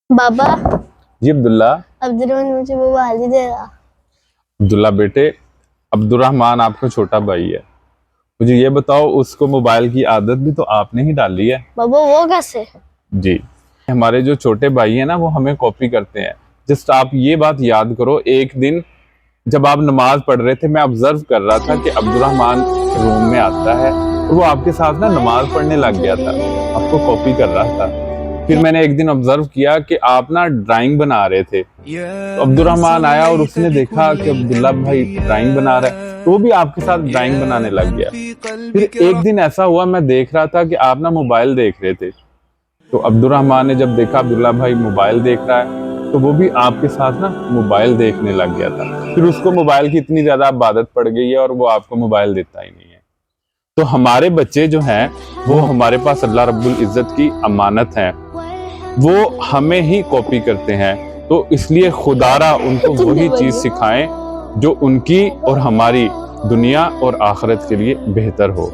बाबा जी अब्दुल्ला। अब्दुलरहमान मुझे मोबाइल नहीं दे रहा। अब्दुल्ला बेटे, अब्दुर्रहमान आपका छोटा भाई है। मुझे ये बताओ, उसको मोबाइल की आदत भी तो आपने ही डाली है। बाबा वो कैसे? जी, हमारे जो छोटे भाई हैं ना, वो हमें कॉपी करते हैं। जस्ट आप ये बात याद करो, एक दिन जब आप नमाज पढ़ रहे थे, मैं ऑब्जर्व कर रहा था कि अब्दुर्रहमान रूम में आता है और वो आपके साथ ना नमाज पढ़ने लग गया था, आपको कॉपी कर रहा था। फिर मैंने एक दिन ऑब्जर्व किया कि आप ना ड्राइंग बना रहे थे, तो अब्दुर्रहमान आया और उसने देखा कि अब्दुल्ला भाई ड्राइंग बना रहा है, तो वो भी आपके साथ ड्राइंग बनाने लग गया। फिर एक दिन ऐसा हुआ, मैं देख रहा था कि आप ना मोबाइल देख रहे थे, तो अब्दुर्रहमान ने जब देखा अब्दुल्ला भाई मोबाइल देख रहा है, तो वो भी आपके साथ ना मोबाइल देखने लग गया था। फिर उसको मोबाइल की इतनी ज्यादा आदत पड़ गई है और वो आपको मोबाइल देता ही नहीं है। तो हमारे बच्चे जो हैं, वो हमारे पास अल्लाह रब्बुल इज्जत की अमानत है, वो हमें ही कॉपी करते हैं। तो इसलिए खुदारा उनको वही चीज सिखाएं जो उनकी और हमारी दुनिया और आखिरत के लिए बेहतर हो।